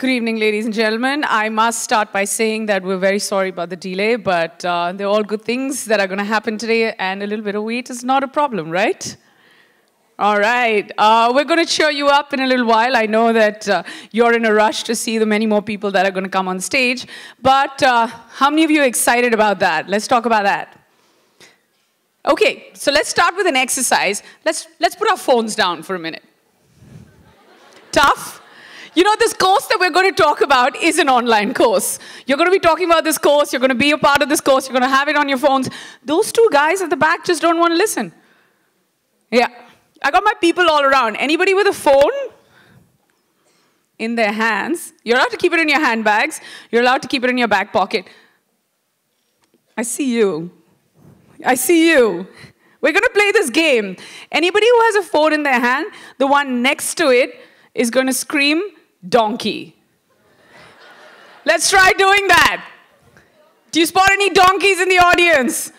Good evening, ladies and gentlemen. I must start by saying that we're very sorry about the delay, but they're all good things that are going to happen today, and a little bit of wait is not a problem, right? All right. We're going to cheer you up in a little while. I know that you're in a rush to see the many more people that are going to come on stage, but how many of you are excited about that? Let's talk about that. Okay, so let's start with an exercise. Let's put our phones down for a minute. Tough? You know, this course that we're going to talk about is an online course. You're going to be talking about this course. You're going to be a part of this course. You're going to have it on your phones. Those two guys at the back just don't want to listen. Yeah. I got my people all around. Anybody with a phone in their hands? You're allowed to keep it in your handbags. You're allowed to keep it in your back pocket. I see you. I see you. We're going to play this game. Anybody who has a phone in their hand, the one next to it is going to scream, donkey. Let's try doing that. Do you spot any donkeys in the audience?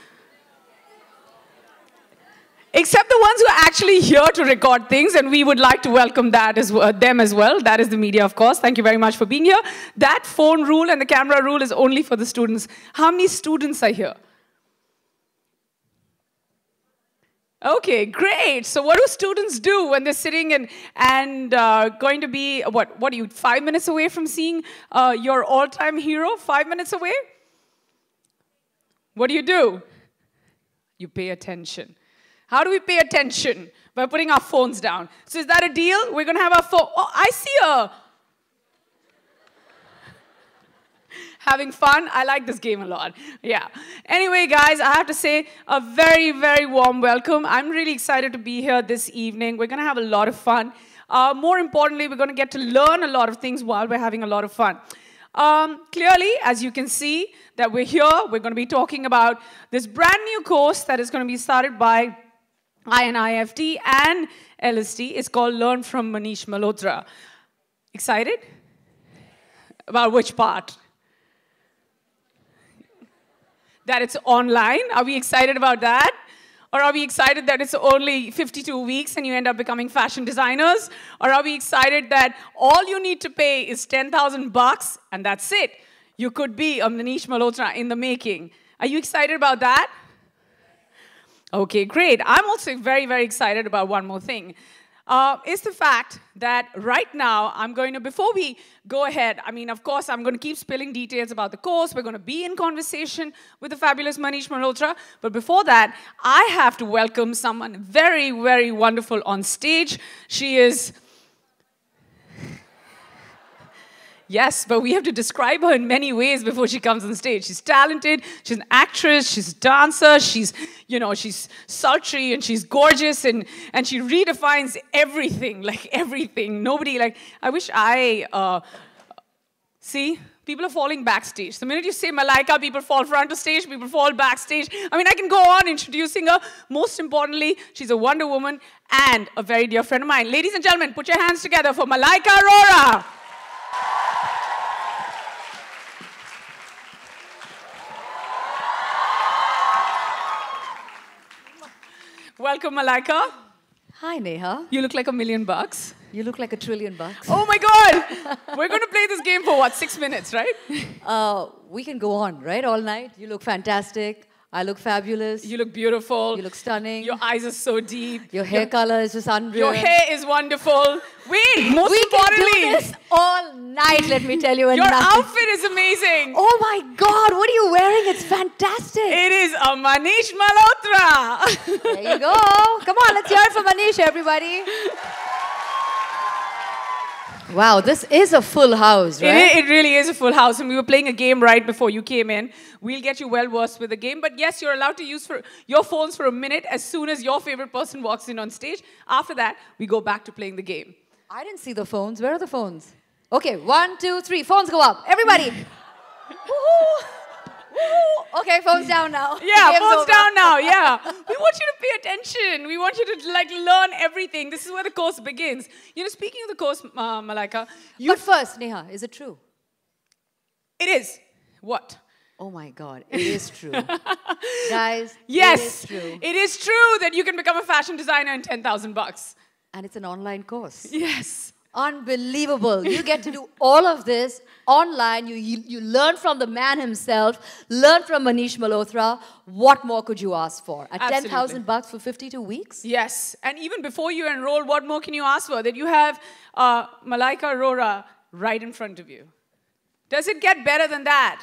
Except the ones who are actually here to record things, and we would like to welcome that them as well. That is the media, of course. Thank you very much for being here. That phone rule and the camera rule is only for the students. How many students are here? Okay, great. So what do students do when they're sitting and going to be, what are you, 5 minutes away from seeing your all-time hero? 5 minutes away? What do? You pay attention. How do we pay attention? By putting our phones down. So is that a deal? We're going to have our phone. Oh, I see her. Having fun? I like this game a lot. Yeah. Anyway, guys, I have to say a very, very warm welcome. I'm really excited to be here this evening. We're going to have a lot of fun. More importantly, we're going to get to learn a lot of things while we're having a lot of fun. Clearly, as you can see, that we're here. We're going to be talking about this brand new course that is going to be started by INIFT and LST. It's called Learn from Manish Malhotra. Excited? About which part? That it's online. Are we excited about that? Or are we excited that it's only 52 weeks and you end up becoming fashion designers? Or are we excited that all you need to pay is 10,000 bucks and that's it? You could be a Manish Malhotra in the making. Are you excited about that? Okay, great. I'm also very, very excited about one more thing. Is the fact that right now, I'm going to, before we go ahead, I mean, of course, I'm going to keep spilling details about the course. We're going to be in conversation with the fabulous Manish Malhotra. But before that, I have to welcome someone very, very wonderful on stage. She is... Yes, but we have to describe her in many ways before she comes on stage. She's talented, she's an actress, she's a dancer, she's, you know, she's sultry and she's gorgeous and she redefines everything, like everything. Nobody, like, I wish see? People are falling backstage. The minute you say Malaika, people fall front of stage, people fall backstage. I mean, I can go on introducing her. Most importantly, she's a Wonder Woman and a very dear friend of mine. Ladies and gentlemen, put your hands together for Malaika Arora. Welcome, Malaika. Hi, Neha. You look like $1 million. You look like $1 trillion. Oh my God! We're going to play this game for what, 6 minutes, right? We can go on, right? All night. You look fantastic. I look fabulous. You look beautiful. You look stunning. Your eyes are so deep. Your hair color is just unreal. Your hair is wonderful. Wait, most importantly, we can do this all night, let me tell you. Your outfit is amazing. Oh my God, what are you wearing? It's fantastic. It is a Manish Malhotra. There you go. Come on, let's hear it for Manish, everybody. Wow, this is a full house, right? It really is a full house, and we were playing a game right before you came in. We'll get you well versed with the game, but yes, you're allowed to use your phones for a minute as soon as your favorite person walks in on stage. After that, we go back to playing the game. I didn't see the phones. Where are the phones? Okay, 1, 2, 3. Phones go up. Everybody. Woohoo! Woohoo! Okay, phones down now. Yeah, phones down now, yeah. We want you to pay attention. We want you to like learn everything. This is where the course begins. You know, speaking of the course, Malaika. But first, Neha, is it true? It is. What? Oh my God, it is true. Guys, yes, it is true. It is true that you can become a fashion designer in 10,000 bucks. And it's an online course. Yes. Unbelievable. You get to do all of this online. You learn from the man himself, learn from Manish Malhotra. What more could you ask for? At $10,000 for 52 weeks? Yes. And even before you enroll, what more can you ask for? That you have Malaika Arora right in front of you. Does it get better than that?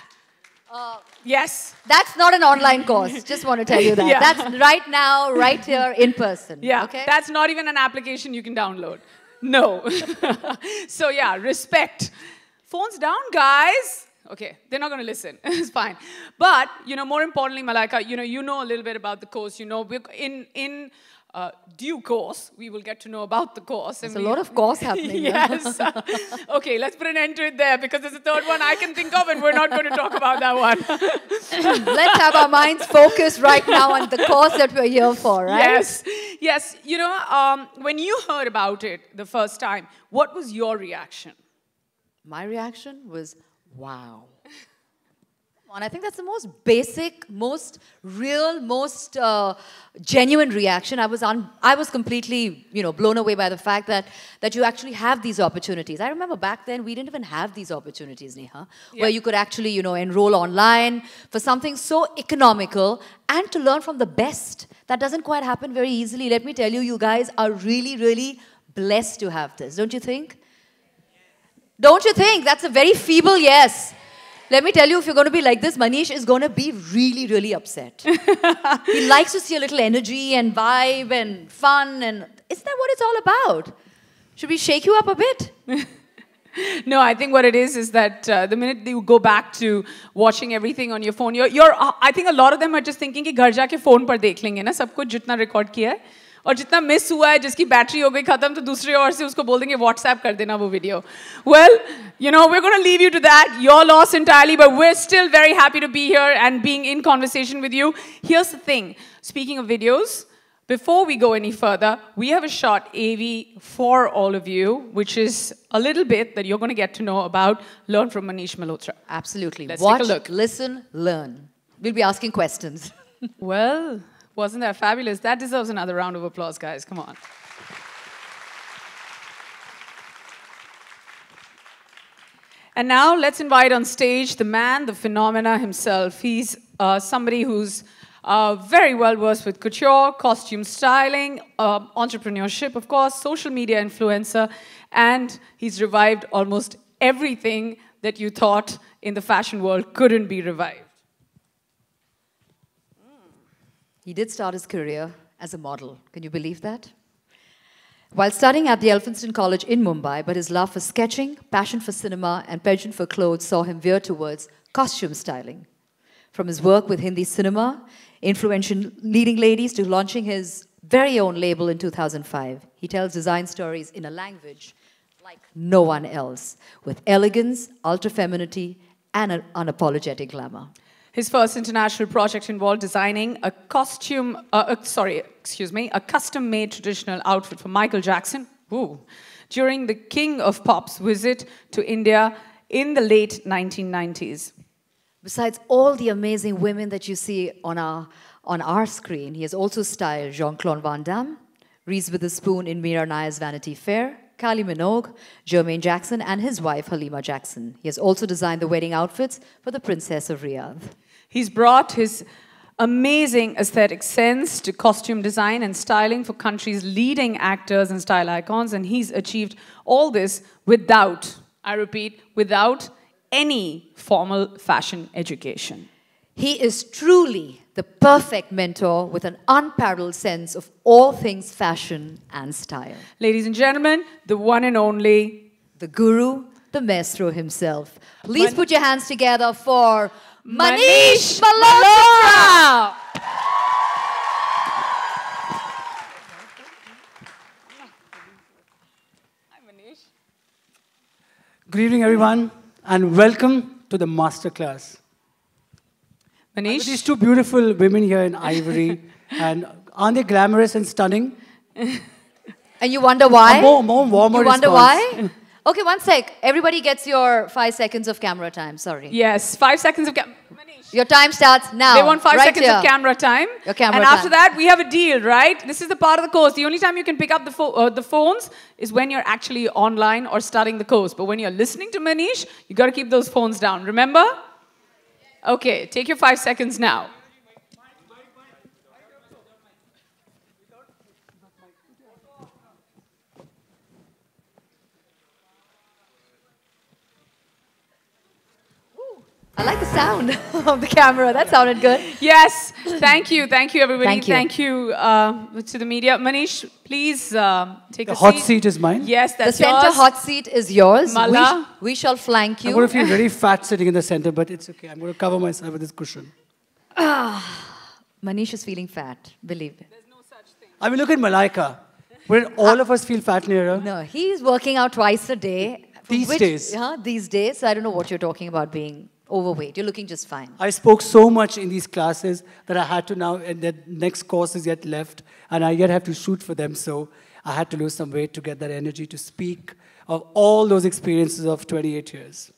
Yes. That's not an online course. Just want to tell you that. Yeah. That's right now, right here, in person. Yeah. Okay? That's not even an application you can download. No. So yeah, respect. Phones down, guys. Okay, they're not going to listen. It's fine. But, more importantly, Malaika, you know a little bit about the course. In due course, we will get to know about the course. There's a lot of course happening. Yes. Okay, let's put an end to it there because there's a third one I can think of and we're not going to talk about that one. Let's have our minds focused right now on the course that we're here for, right? Yes. Yes. When you heard about it the first time, what was your reaction? My reaction was, wow. And I think that's the most basic, most real, most genuine reaction. I was completely, blown away by the fact that you actually have these opportunities. I remember back then we didn't even have these opportunities, Neha, where you could actually, enroll online for something so economical and to learn from the best. That doesn't quite happen very easily. Let me tell you, you guys are really, really blessed to have this, don't you think? Don't you think? That's a very feeble yes. Let me tell you, if you're going to be like this, Manish is going to be really, really upset. He likes to see a little energy and vibe and fun. And isn't that what it's all about? Should we shake you up a bit? No, I think what it is that the minute you go back to watching everything on your phone, I think a lot of them are just thinking कि घर जाके phone पर देख लेंगे ना सब कुछ जितना record किया है और जितना मिस हुआ है जिसकी बैटरी हो गई खत्म तो दूसरे ओर से उसको बोल देंगे WhatsApp कर देना वो video. Well, we're going to leave you to that. Your loss entirely, but we're still very happy to be here and being in conversation with you. Here's the thing. Speaking of videos, before we go any further, we have a short AV for all of you, which is a little bit that you're going to get to know about, learn from Manish Malhotra. Absolutely. Let's Watch, take a look. Listen, learn. We'll be asking questions. Well, wasn't that fabulous? That deserves another round of applause, guys. Come on. And now let's invite on stage the man, the phenomena himself. He's somebody who's very well versed with couture, costume styling, entrepreneurship, of course, social media influencer, and he's revived almost everything that you thought in the fashion world couldn't be revived. He did start his career as a model. Can you believe that? While studying at the Elphinstone College in Mumbai, but his love for sketching, passion for cinema, and penchant for clothes saw him veer towards costume styling. From his work with Hindi cinema, influential leading ladies, to launching his very own label in 2005, he tells design stories in a language like no one else, with elegance, ultra-femininity, and an unapologetic glamour. His first international project involved designing a custom-made traditional outfit for Michael Jackson during the King of Pop's visit to India in the late 1990s. Besides all the amazing women that you see on our screen, he has also styled Jean-Claude Van Damme, Reese Witherspoon in Meera Nair's Vanity Fair, Kylie Minogue, Jermaine Jackson, and his wife, Halima Jackson. He has also designed the wedding outfits for the Princess of Riyadh. He's brought his amazing aesthetic sense to costume design and styling for country's leading actors and style icons, and he's achieved all this without, I repeat, without any formal fashion education. He is truly the perfect mentor with an unparalleled sense of all things fashion and style. Ladies and gentlemen, the one and only, the guru, the maestro himself. Please put your hands together for Manish Malhotra! Hi, Manish. Good evening, everyone, and welcome to the masterclass. Manish? These two beautiful women here in ivory, and aren't they glamorous and stunning? And you wonder why? More warmer You wonder response. why? Okay, one sec. Everybody gets your 5 seconds of camera time. Sorry. Yes, 5 seconds of Manish. Your time starts now. They want 5 right seconds here. of camera time. Your camera and time. after that, we have a deal, right? This is the part of the course. The only time you can pick up the phones is when you're actually online or starting the course. But when you're listening to Manish, you got to keep those phones down. Remember? Okay, take your 5 seconds now. I like the sound of the camera. That sounded good. Yes, thank you everybody. Thank you. To the media. Manish, please take The a hot seat. seat is mine. Yes, The that's center yours. hot seat is yours. Mala. We shall flank I'm going to you. feel very fat sitting in the center, but it's okay. I'm going to cover myself with this cushion. Manish is feeling fat, believe me. I mean, look at Malaika. Wouldn't all of us feel fat near her? No, he's working out twice a day. These days. Yeah, these days. So I don't know what you're talking about being overweight. You're looking just fine. I spoke so much in these classes that I had to now, and the next course is yet left, and I yet have to shoot for them, so I had to lose some weight to get that energy to speak of all those experiences of 28 years.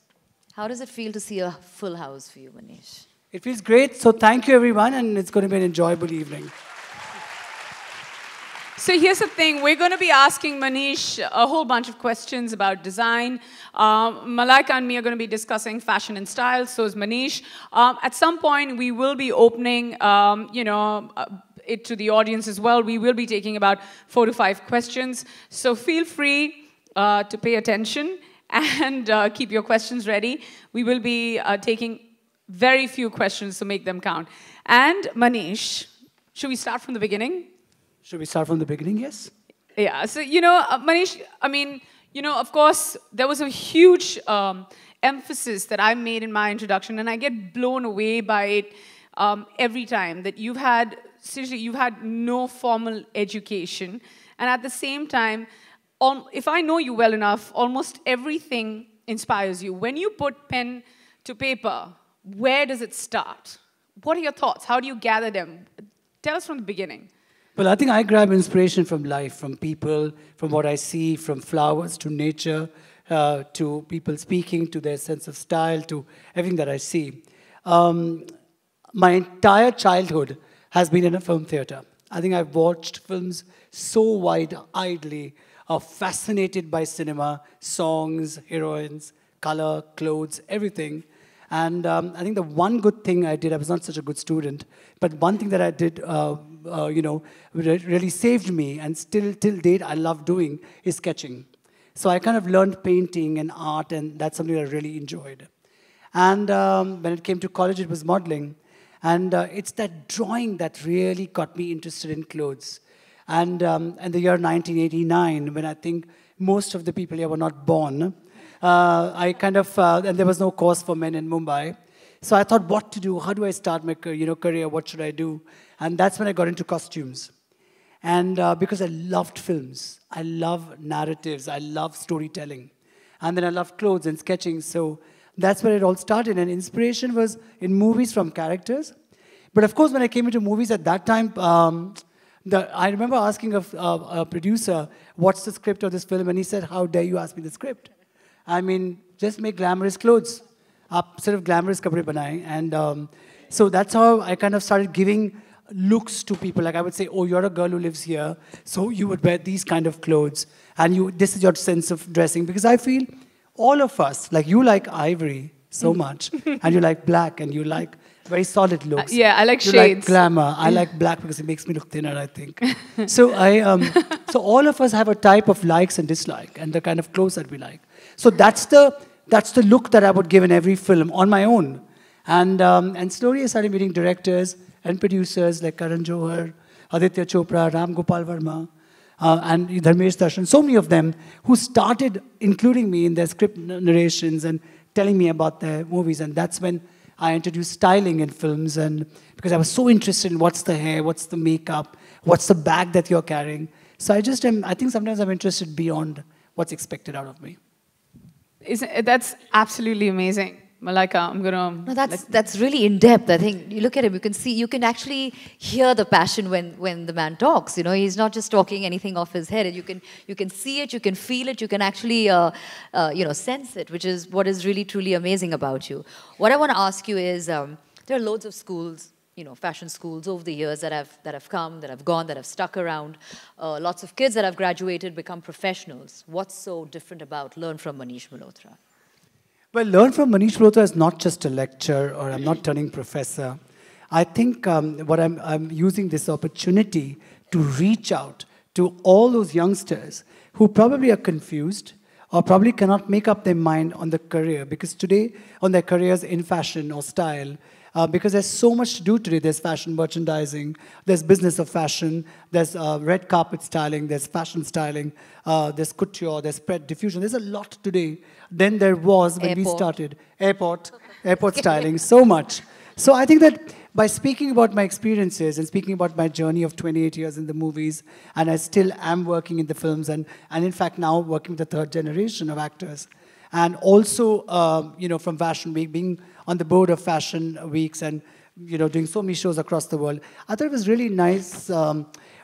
How does it feel to see a full house for you, Manish? It feels great, so thank you everyone, and it's going to be an enjoyable evening. So here's the thing. We're going to be asking Manish a whole bunch of questions about design. Malaika and me are going to be discussing fashion and style. So is Manish. At some point, we will be opening, it to the audience as well. We will be taking about 4 to 5 questions. So feel free to pay attention and keep your questions ready. We will be taking very few questions to make them count. And Manish, should we start from the beginning? Should we start from the beginning? Yes. Yeah, so, Manish, I mean, of course, there was a huge emphasis that I made in my introduction, and I get blown away by it every time, that seriously, you've had no formal education, and at the same time, if I know you well enough, almost everything inspires you. When you put pen to paper, where does it start? What are your thoughts? How do you gather them? Tell us from the beginning. Well, I think I grab inspiration from life, from people, from what I see, from flowers to nature, to people speaking, to their sense of style, to everything that I see. My entire childhood has been in a film theater. I think I've watched films so wide-eyedly, fascinated by cinema, songs, heroines, color, clothes, everything. And I think the one good thing I did, I was not such a good student, but one thing that I did, really saved me, and still till date I love doing, is sketching. So I kind of learned painting and art, and that's something I really enjoyed. And when it came to college, it was modeling. And it's that drawing that really got me interested in clothes. And in the year 1989, when I think most of the people here were not born, I kind of, and there was no course for men in Mumbai. So I thought, what to do? How do I start my career? What should I do? And that's when I got into costumes. And because I loved films, I love narratives, I love storytelling. And then I loved clothes and sketching. So that's where it all started. And inspiration was in movies from characters. But of course, when I came into movies at that time, I remember asking a producer, what's the script of this film? And he said, how dare you ask me the script? I mean, just make glamorous clothes. Sort of glamorous kapde banaye. And so that's how I kind of started giving looks to people. Like I would say, oh, you're a girl who lives here, so you would wear these kind of clothes. And this is your sense of dressing. Because I feel all of us, like you like ivory so much, and you like black, and you like very solid looks. Yeah, I like you shades. Like glamour. I like black because it makes me look thinner, I think. So so all of us have a type of likes and dislike, and the kind of clothes that we like. So that's the look that I would give in every film on my own. And slowly I started meeting directors and producers like Karan Johar, Aditya Chopra, Ram Gopal Verma, and Dharmesh Darshan, so many of them who started including me in their script narrations and telling me about their movies. And that's when I introduced styling in films, and because I was so interested in what's the hair, what's the makeup, what's the bag that you're carrying. So I think sometimes I'm interested beyond what's expected out of me. That's absolutely amazing. Malaika, I'm gonna... No, that's really in-depth. I think you look at him, you can actually hear the passion when the man talks. You know, he's not just talking anything off his head. You can see it, you can feel it, you can actually, sense it, which is what is really, truly amazing about you. What I want to ask you is, to there are loads of schools, fashion schools over the years that have come, that have gone, that have stuck around. Lots of kids that have graduated become professionals. What's so different about Learn from Manish Malhotra? Well, Learn from Manish Malhotra is not just a lecture, or I'm not turning professor. I think what I'm using this opportunity to reach out to all those youngsters who probably are confused or probably cannot make up their mind on the career, because today, on their careers in fashion or style, because there's so much to do today. There's fashion merchandising, there's business of fashion, there's red carpet styling, there's fashion styling, there's couture, there's spread diffusion. There's a lot today than there was when we started. Airport styling, so much. So I think that by speaking about my experiences and speaking about my journey of 28 years in the movies, and I still am working in the films, and in fact now working with the third generation of actors, and also from Fashion Week, being on the board of Fashion Weeks, and doing so many shows across the world, I thought it was really nice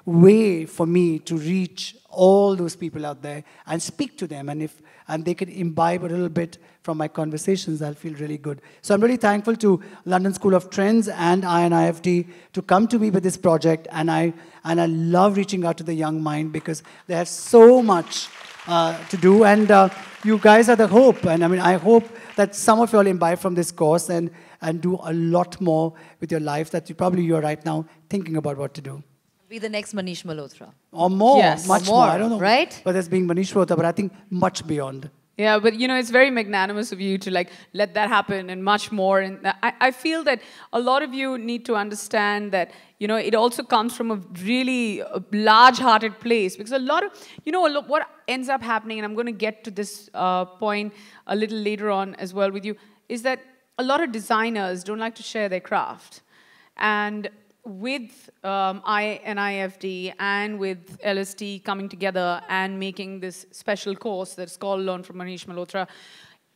way for me to reach all those people out there and speak to them, and they can imbibe a little bit from my conversations, I'll feel really good. So I'm really thankful to London School of Trends and INIFT to come to me with this project, and I love reaching out to the young mind because they have so much to do, and you guys are the hope, and I hope that some of you all imbibe from this course and do a lot more with your life that you are right now thinking about what to do. Be the next Manish Malhotra. Or more, yes. much more. I don't know. Right? But as being Manish Malhotra, but I think much beyond. Yeah, but it's very magnanimous of you to let that happen and much more. And I feel that a lot of you need to understand that it also comes from a really large-hearted place, because a lot of what ends up happening, and I'm going to get to this point a little later on as well with you, is that a lot of designers don't like to share their craft, and with INIFD and with LST coming together and making this special course that's called Learn from Manish Malhotra,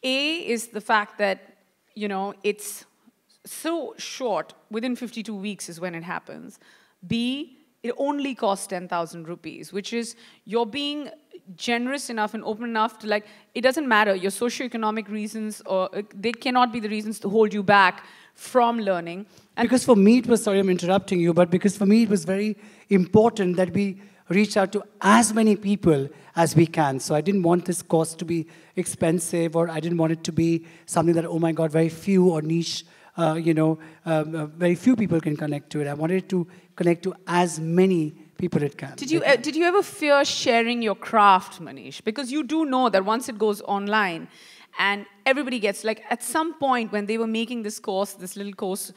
A is the fact that, it's so short, within 52 weeks is when it happens. B, it only costs 10,000 rupees, which is you're being generous enough and open enough to it doesn't matter, your socioeconomic reasons, or they cannot be the reasons to hold you back from learning. And because for me it was, sorry I'm interrupting you, but because for me it was very important that we reach out to as many people as we can. So I didn't want this course to be expensive, or I didn't want it to be something that, oh my God, very few or niche, very few people can connect to it. I wanted it to connect to as many people it can. Did you ever fear sharing your craft, Manish? Because you do know that once it goes online, and everybody gets, at some point when they were making this course, this little course,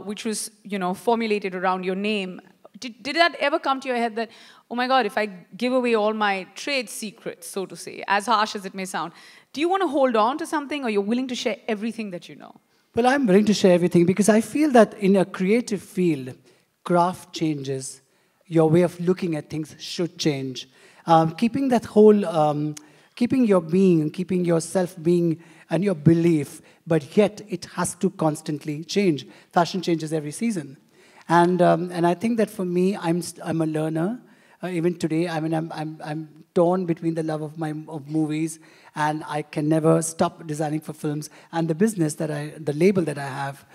which was, formulated around your name, did that ever come to your head that, oh my God, if I give away all my trade secrets, so to say, as harsh as it may sound, do you want to hold on to something, or you're willing to share everything that you know? Well, I'm willing to share everything, because I feel that in a creative field, craft changes, your way of looking at things should change. Keeping that whole... keeping your being, keeping yourself being and your belief, but yet it has to constantly change. Fashion changes every season. And I think that for me, I'm a learner. Even today, I'm torn between the love of movies, and I can never stop designing for films, and the business the label that I have.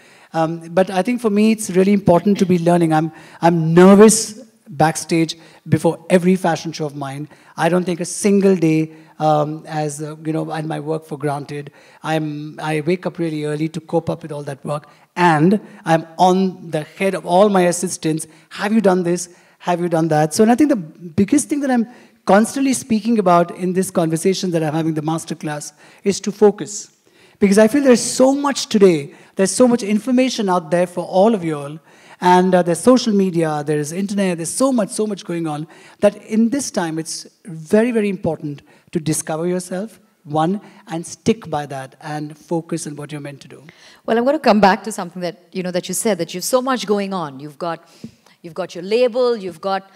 But I think for me, it's really important to be learning. I'm nervous backstage before every fashion show of mine. I don't take a single day and my work for granted. I wake up really early to cope up with all that work, and I'm on the head of all my assistants. Have you done this? Have you done that? So, and I think the biggest thing that I'm constantly speaking about in this conversation that I'm having, the masterclass, is to focus. Because I feel there's so much today, there's so much information out there for all of you all, and there's social media, there's internet, there's so much going on, that in this time it's very, very important to discover yourself, one, and stick by that and focus on what you're meant to do. Well, I'm going to come back to something that that you said, that you have so much going on. You've got your label, you've got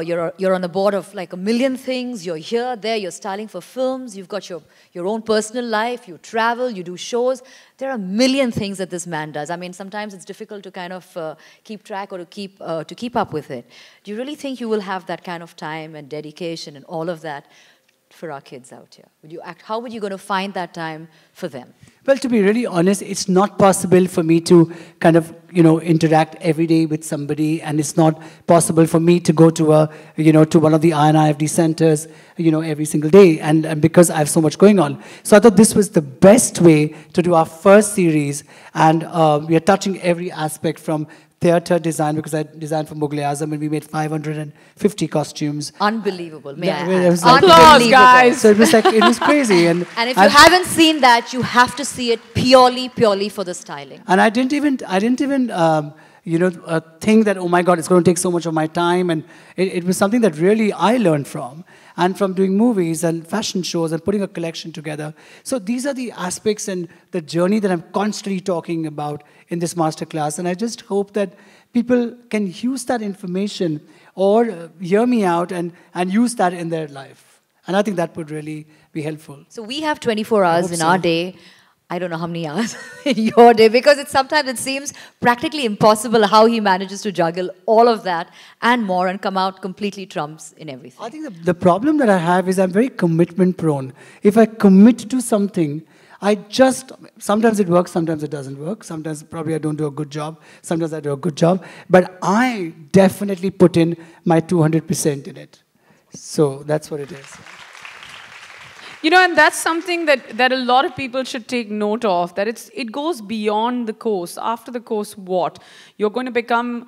you're on the board of like a million things. You're here, there, you're styling for films. You've got your own personal life. You travel, you do shows. There are a million things that this man does. I mean, sometimes it's difficult to kind of keep track or to keep up with it. Do you really think you will have that kind of time and dedication and all of that for our kids out here? How would you going to find that time for them? Well, to be really honest, it's not possible for me to kind of, interact every day with somebody, and it's not possible for me to go to to one of the INIFD centers, every single day, and because I have so much going on. So I thought this was the best way to do our first series, and we are touching every aspect from theater design, because I designed for Mughal Azam and we made 550 costumes. Unbelievable, may Yeah, I it add. was like- Applause, guys. So it was crazy. And And if you haven't seen that, you have to see it purely for the styling. And I didn't even think that, oh my God, it's going to take so much of my time. And it was something that really I learned from. And from doing movies and fashion shows and putting a collection together. So these are the aspects and the journey that I'm constantly talking about in this masterclass. And I just hope that people can use that information or hear me out and use that in their life. And I think that would really be helpful. So we have 24 hours in our so. day. I don't know how many hours in your day, because sometimes it seems practically impossible how he manages to juggle all of that and more and come out completely trumps in everything. I think the problem that I have is I'm very commitment prone. If I commit to something, sometimes it works, sometimes it doesn't work. Sometimes probably I don't do a good job. Sometimes I do a good job. But I definitely put in my 200% in it. So that's what it is. And that's something that a lot of people should take note of, that it goes beyond the course. After the course, what? You're going to become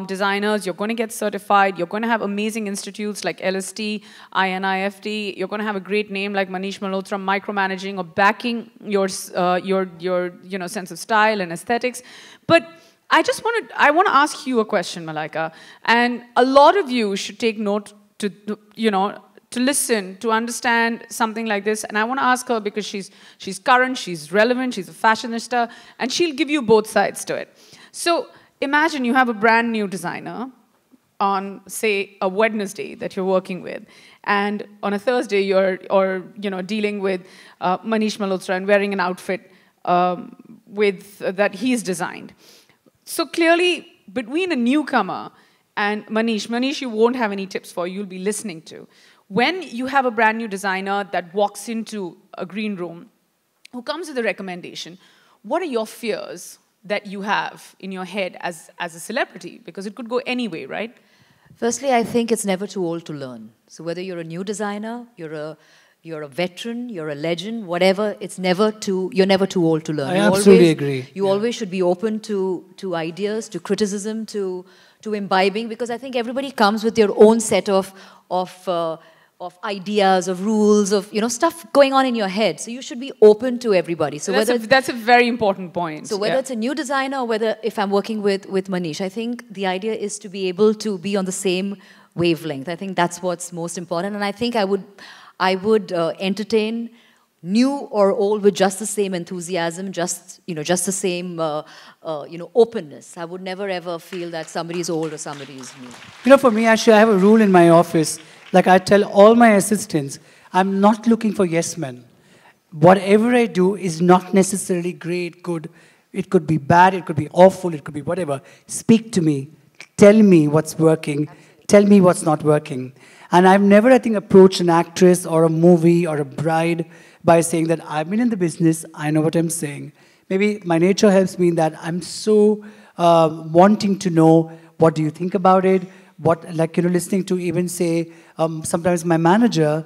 designers, you're going to get certified, you're going to have amazing institutes like LST, INIFT, you're going to have a great name like Manish Malhotra, micromanaging or backing your sense of style and aesthetics. But I want to ask you a question, Malaika, and a lot of you should take note to listen, to understand something like this. And I want to ask her, because she's current, she's relevant, she's a fashionista, and she'll give you both sides to it. So imagine you have a brand new designer on, say, a Wednesday that you're working with, and on a Thursday you're dealing with Manish Malhotra and wearing an outfit that he's designed. So clearly, between a newcomer and Manish, you won't have any tips for, you'll be listening to. When you have a brand new designer that walks into a green room, who comes with a recommendation, what are your fears that you have in your head as a celebrity? Because it could go any way, right? Firstly, I think it's never too old to learn. So whether you're a new designer, you're a veteran, you're a legend, whatever, you're never too old to learn. I absolutely agree. You always should be open to ideas, to criticism, to imbibing, because I think everybody comes with their own set of ideas, of rules, of stuff going on in your head. So you should be open to everybody. So that's a very important point. So whether it's a new designer or whether if I'm working with Manish, I think the idea is to be able to be on the same wavelength. I think that's what's most important. And I think I would entertain new or old with just the same enthusiasm, just the same openness. I would never ever feel that somebody is old or somebody is new. For me, actually, I have a rule in my office. Like I tell all my assistants, I'm not looking for yes men. Whatever I do is not necessarily great, good. It could be bad, it could be awful, it could be whatever. Speak to me. Tell me what's working. Tell me what's not working. And I've never, I think, approached an actress or a movie or a bride by saying that I've been in the business, I know what I'm saying. Maybe my nature helps me in that I'm so wanting to know, what do you think about it? Listening to even say, sometimes my manager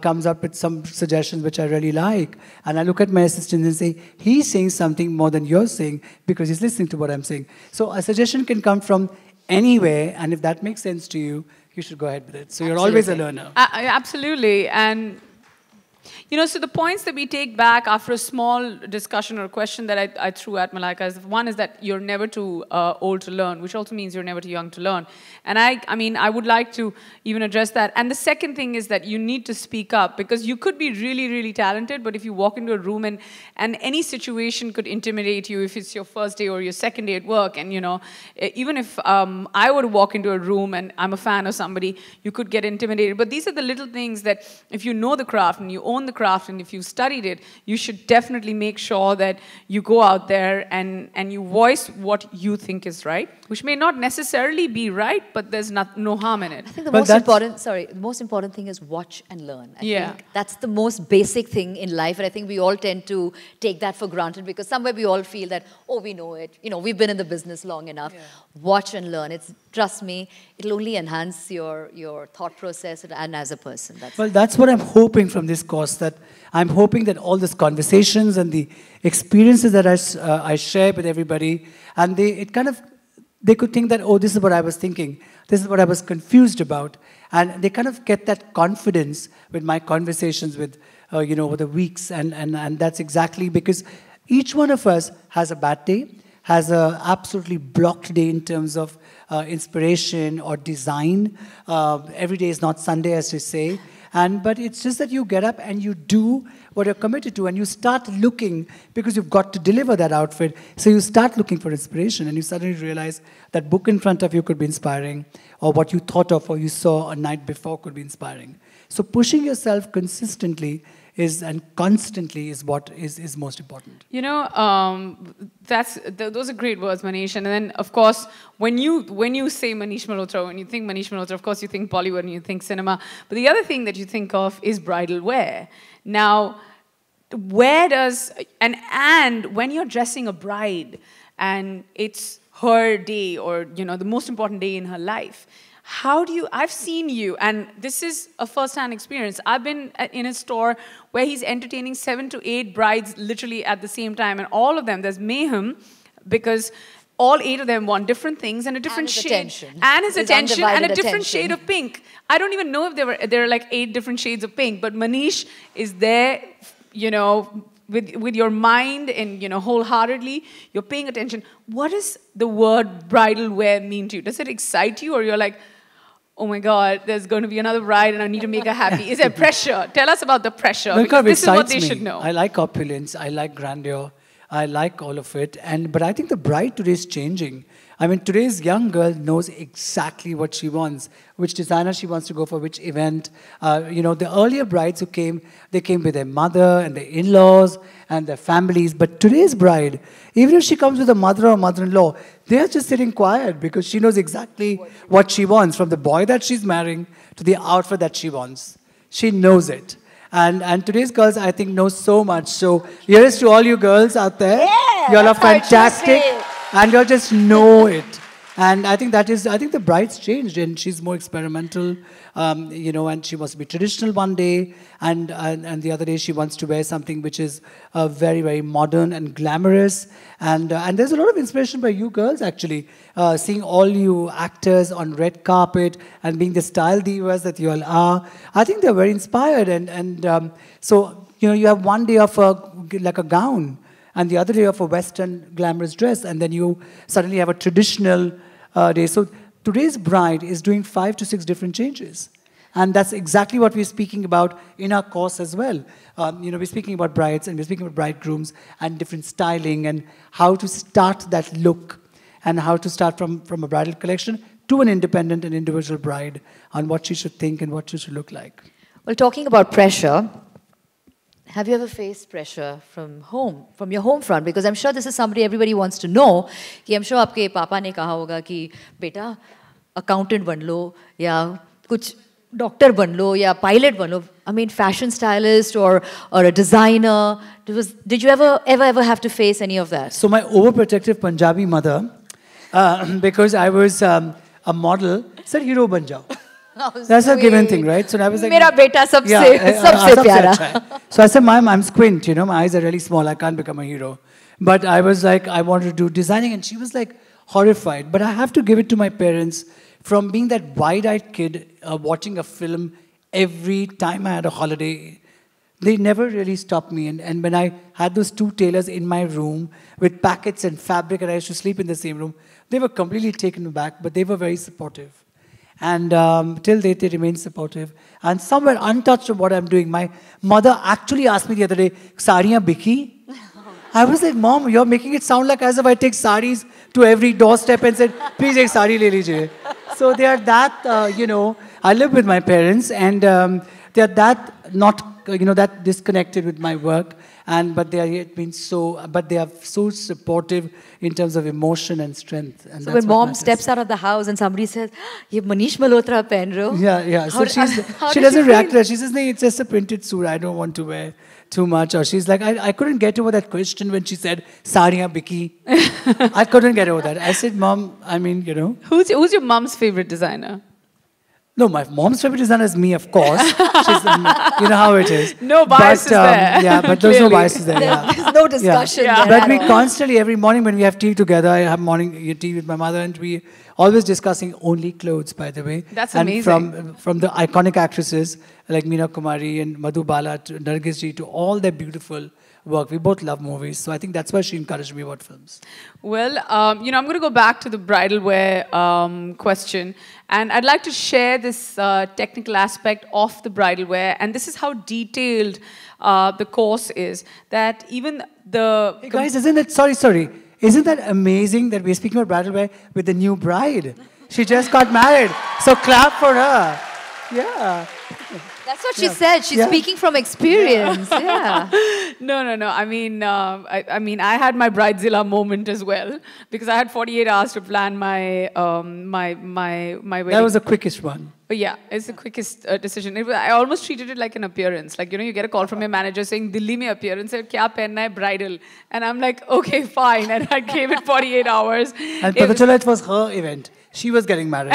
comes up with some suggestions which I really like. And I look at my assistant and say, he's saying something more than you're saying because he's listening to what I'm saying. So a suggestion can come from anywhere, and if that makes sense to you, you should go ahead with it. So you're always a learner. Absolutely. And so the points that we take back after a small discussion or question that I threw at Malaika is, one is that you're never too old to learn, which also means you're never too young to learn. And I would like to even address that. And the second thing is that you need to speak up, because you could be really, really talented, but if you walk into a room and any situation could intimidate you, if it's your first day or your second day at work, and even if I were to walk into a room and I'm a fan of somebody, you could get intimidated. But these are the little things that if you know the craft and you own the craft and if you studied it, you should definitely make sure that you go out there and you voice what you think is right, which may not necessarily be right, but there's no harm in it. I think the most important thing is watch and learn. I think that's the most basic thing in life, and I think we all tend to take that for granted because somewhere we all feel that, oh, we know it. You know, we've been in the business long enough. Watch and learn. Trust me, it'll only enhance your thought process and as a person. That's what I'm hoping from this course. That I'm hoping that all these conversations and the experiences that I share with everybody, and they could think that, oh, this is what I was thinking. This is what I was confused about. And they kind of get that confidence with my conversations with, over the weeks. And that's exactly because each one of us has a bad day, has a absolutely blocked day in terms of inspiration or design. Every day is not Sunday, as they say. But it's just that you get up and you do what you're committed to, and you start looking, because you've got to deliver that outfit, so you start looking for inspiration, and you suddenly realize that book in front of you could be inspiring, or what you thought of or you saw a night before could be inspiring. So pushing yourself consistently and constantly is what is most important. You know, those are great words, Manish. And then, of course, when you say Manish Malhotra, when you think Manish Malhotra, of course, you think Bollywood and you think cinema. But the other thing that you think of is bridal wear. Now, where does and when you're dressing a bride and it's her day, or the most important day in her life, how do you, I've seen you, and this is a first-hand experience. I've been in a store where he's entertaining 7 to 8 brides literally at the same time, and all of them, there's mayhem, because all 8 of them want different things and a different shade. And his attention. And a different shade of pink. I don't even know if there are like 8 different shades of pink, but Manish is there, with your mind and, wholeheartedly, you're paying attention. What does the word bridal wear mean to you? Does it excite you, or you're like, oh my God, there's going to be another bride and I need to make her happy? Is there pressure? Tell us about the pressure, because this is what they should know. I like opulence, I like grandeur, I like all of it. But I think the bride today is changing. I mean, today's young girl knows exactly what she wants, which designer she wants to go for, which event. The earlier brides who came, they came with their mother and their in-laws and their families. But today's bride, even if she comes with a mother or mother-in-law, they're just sitting quiet because she knows exactly what she wants, from the boy that she's marrying to the outfit that she wants. She knows it. And today's girls, I think, know so much. So here is to all you girls out there. Yeah, you all are fantastic. And you'll just know it. And I think the bride's changed, and she's more experimental, and she wants to be traditional one day, and the other day she wants to wear something which is very, very modern and glamorous. And there's a lot of inspiration by you girls, actually, seeing all you actors on red carpet and being the style divas that you all are. I think they're very inspired, so you have one day of like a gown, and the other day of a Western glamorous dress, and then you suddenly have a traditional day. So today's bride is doing 5 to 6 different changes. And that's exactly what we're speaking about in our course as well. We're speaking about brides, and we're speaking about bridegrooms, and different styling, and how to start that look, and how to start from a bridal collection to an independent and individual bride, on what she should think and what she should look like. Well, talking about pressure, have you ever faced pressure from home, from your home front? Because I'm sure this is somebody everybody wants to know. I'm sure आपके पापा ने कहा होगा कि बेटा accountant बन लो, या कुछ doctor बन लो, या pilot बन लो. I mean, fashion stylist or a designer. Did you ever have to face any of that? So my overprotective Punjabi mother, because I was a model, said hero ban jao. That's a given thing, right? So I was like, Mera beta sabse pyara. So I said, Mom, I'm squint, my eyes are really small, I can't become a hero. But I was like, I wanted to do designing, and she was like horrified. But I have to give it to my parents, from being that wide-eyed kid, watching a film every time I had a holiday. They never really stopped me. And when I had those 2 tailors in my room with packets and fabric, and I used to sleep in the same room, they were completely taken aback, but they were very supportive. And till date, they remain supportive. And somewhere untouched of what I'm doing, my mother actually asked me the other day, "Sariyan biki?" I was like, "Mom, you're making it sound like as if I take saris to every doorstep and said, please ek sari le lijiye." So they are that, I live with my parents, and they are that not that disconnected with my work, but they are yet been but they are so supportive in terms of emotion and strength. And so when mom steps out of the house and somebody says, "Ye Manish Malhotra pen ro." Yeah. So she doesn't react to that. She says, "No, it's just a printed suit. I don't want to wear too much." Or she's like, I couldn't get over that question when she said, "Sariyan biki." I couldn't get over that. I said, "Mom, I mean, Who's your mom's favorite designer? No, my mom's favorite designer is me, of course. She's, you know how it is. No biases there. Yeah, but there's no biases there. Yeah. There's no discussion there. But we constantly, every morning when we have tea together, I have morning tea with my mother, and we always discussing only clothes, by the way. That's and amazing. From the iconic actresses like Meena Kumari and Madhubala to Nargis ji to all their beautiful work. We both love movies, so I think that's why she encouraged me about films. Well, I'm going to go back to the bridal wear question, and I'd like to share this technical aspect of the bridal wear, and this is how detailed the course is, that even the... Hey guys, isn't it, sorry, isn't that amazing that we're speaking about bridal wear with the new bride? She just got married, so clap for her. Yeah. That's what she said. She's speaking from experience. Yeah. No. I mean, I had my bridezilla moment as well, because I had 48 hours to plan my my wedding. That was the quickest one. But yeah, it's the quickest decision. I almost treated it like an appearance. Like, you get a call from your manager saying, "Delhi mein appearance hai, kya pehenna hai, bridal?" And I'm like, okay, fine. And I gave it 48 hours. And it was her event. She was getting married.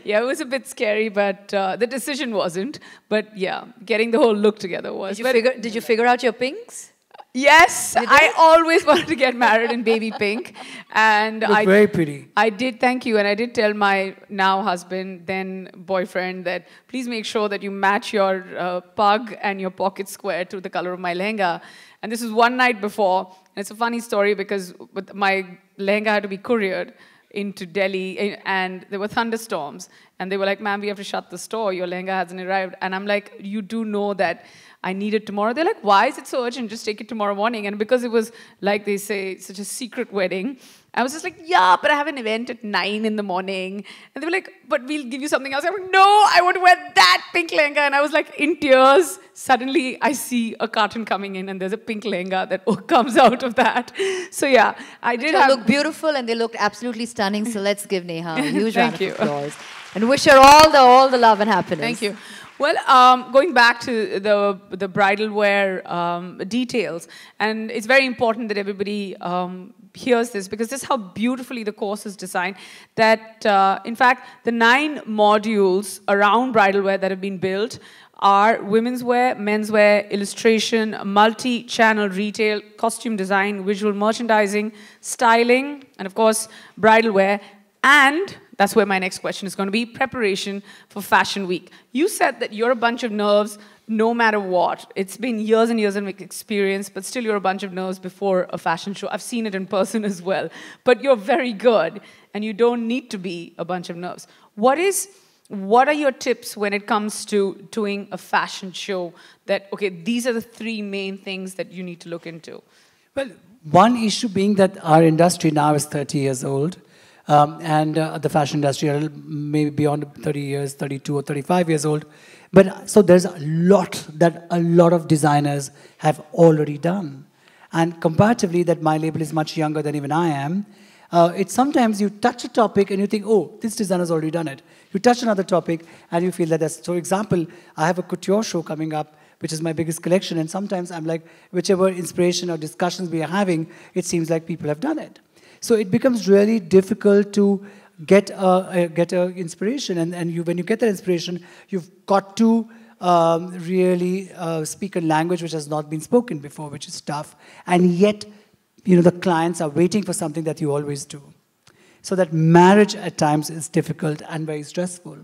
Yeah, it was a bit scary, but the decision wasn't. But yeah, getting the whole look together was. Did you figure out your pinks? Yes, I always wanted to get married in baby pink, and very pretty. I did, thank you, and I did tell my now husband, then boyfriend, that please make sure that you match your pug and your pocket square to the color of my lehenga. And this was one night before, and it's a funny story because my lehenga had to be couriered into Delhi, and there were thunderstorms, and they were like, "Ma'am, we have to shut the store. Your lehenga hasn't arrived." And I'm like, "You do know that I need it tomorrow?" They're like, "Why is it so urgent? Just take it tomorrow morning." And because it was, like they say, such a secret wedding, I was just like, "Yeah, but I have an event at 9 in the morning." And they were like, "But we'll give you something else." I'm like, "No, I want to wear that pink lehenga." And I was like in tears. Suddenly, I see a carton coming in, and there's a pink lehenga that comes out of that. So yeah, I did They look beautiful, and they looked absolutely stunning. So let's give Neha a huge round of you. applause. And wish her all the love and happiness. Thank you. Well, going back to the bridal wear details, and it's very important that everybody hears this, because this is how beautifully the course is designed, that in fact the 9 modules around bridal wear that have been built are women's wear, men's wear, illustration, multi-channel retail, costume design, visual merchandising, styling, and of course bridal wear. And that's where my next question is going to be, preparation for Fashion Week. You said that you're a bunch of nerves no matter what. It's been years and years of experience, but still you're a bunch of nerves before a fashion show. I've seen it in person as well. But you're very good, and you don't need to be a bunch of nerves. What are your tips when it comes to doing a fashion show that, okay, these are the 3 main things that you need to look into? Well, one issue being that our industry now is 30 years old. And the fashion industry are maybe beyond 30 years, 32 or 35 years old. But so there's a lot that a lot of designers have already done. And comparatively, that my label is much younger than even I am. It's sometimes you touch a topic and you think, oh, this designer's already done it. You touch another topic and you feel that that's... So, for example, I have a couture show coming up, which is my biggest collection. And sometimes I'm like, whichever inspiration or discussions we are having, it seems like people have done it. So it becomes really difficult to get a inspiration, and when you get that inspiration, you've got to really speak a language which has not been spoken before, which is tough, and yet, the clients are waiting for something that you always do. So that marriage at times is difficult and very stressful,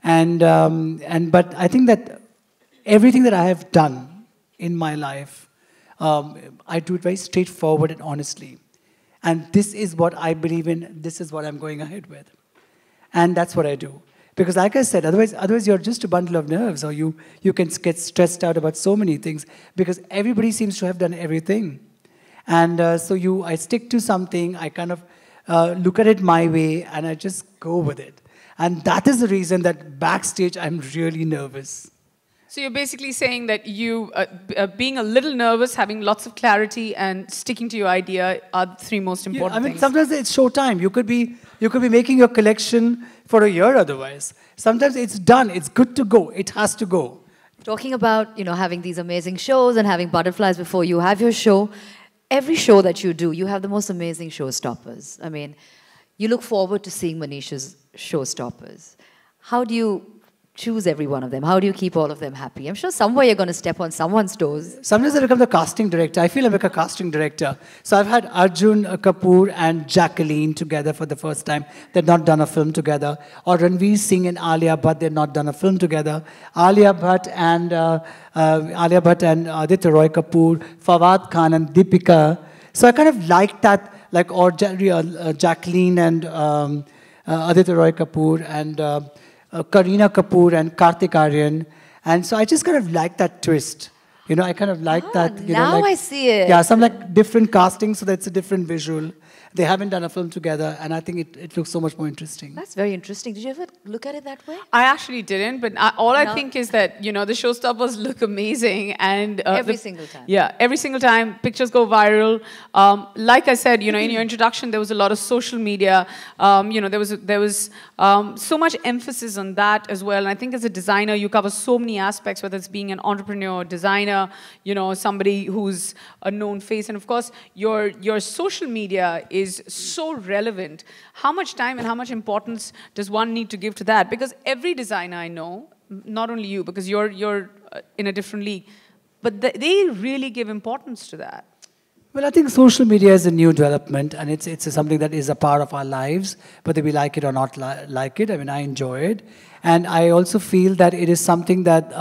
but I think that everything that I have done in my life, I do it very straightforward and honestly. And this is what I believe in, this is what I'm going ahead with. And that's what I do. Because like I said, otherwise you're just a bundle of nerves, or you can get stressed out about so many things, because everybody seems to have done everything. And I stick to something, I kind of look at it my way, and I just go with it. And that is the reason that backstage I'm really nervous. So you're basically saying that you, being a little nervous, having lots of clarity, and sticking to your idea are the three most important I mean, things. sometimes it's show time. You could be making your collection for a year otherwise. Sometimes it's done. It's good to go. It has to go. Talking about, having these amazing shows and having butterflies before you have your show, every show that you do, you have the most amazing showstoppers. I mean, you look forward to seeing Manish's showstoppers. How do you choose every one of them? How do you keep all of them happy? I'm sure somewhere you're going to step on someone's toes. Sometimes I become the casting director. I feel like a casting director. So I've had Arjun Kapoor and Jacqueline together for the first time. They've not done a film together. Or Ranveer Singh and Alia Bhatt, they've not done a film together. Alia Bhatt and Aditya Roy Kapoor, Fawad Khan and Deepika. So I kind of like that, or Jacqueline and Aditya Roy Kapoor and Kareena Kapoor and Kartik Aaryan. And so I just kind of like that twist. I kind of like that. Now I see it. Yeah, some different casting, so that's a different visual. They haven't done a film together, and I think it looks so much more interesting. That's very interesting. Did you ever look at it that way? I actually didn't, but all I think is that, the showstoppers look amazing. And every single time. Yeah, every single time. Pictures go viral. Like I said, in your introduction, there was a lot of social media. There was so much emphasis on that as well. And I think as a designer, you cover so many aspects, whether it's being an entrepreneur, designer, somebody who's a known face. And of course, your social media is so relevant. How much time and how much importance does one need to give to that? Because every designer I know, not only you, because you're in a different league, but they really give importance to that. Well, I think social media is a new development, and it's something that is a part of our lives, whether we like it or not like it. I mean, I enjoy it. And I also feel that it is something that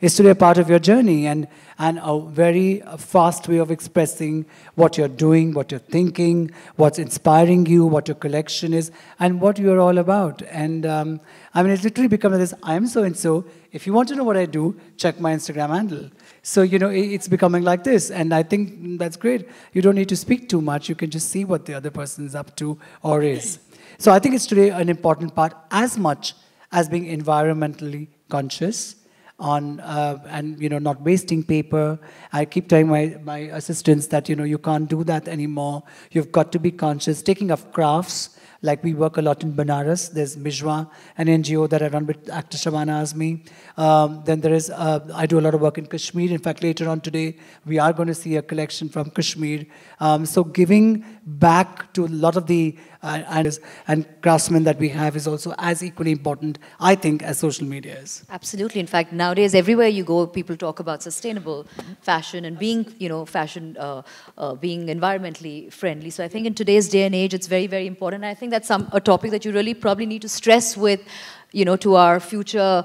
is today a part of your journey and a very fast way of expressing what you're doing, what you're thinking, what's inspiring you, what your collection is, and what you're all about. And I mean, it's literally become this, I'm so-and-so. If you want to know what I do, check my Instagram handle. So, it's becoming like this. And I think that's great. You don't need to speak too much. You can just see what the other person is up to or is. So I think it's today an important part as much as being environmentally conscious and not wasting paper. I keep telling my assistants that you can't do that anymore. You've got to be conscious. Taking up crafts, like we work a lot in Banaras. There's Mijwa, an NGO that I run with actor Shabana Azmi. Then there is I do a lot of work in Kashmir. In fact, later on today we are going to see a collection from Kashmir. So giving back to a lot of the and craftsmen that we have is also as equally important, I think, as social media is. Absolutely. In fact, nowadays, everywhere you go, people talk about sustainable fashion and being, fashion being environmentally friendly. So I think in today's day and age, it's very, very important. And I think that's a topic that you really probably need to stress with, to our future,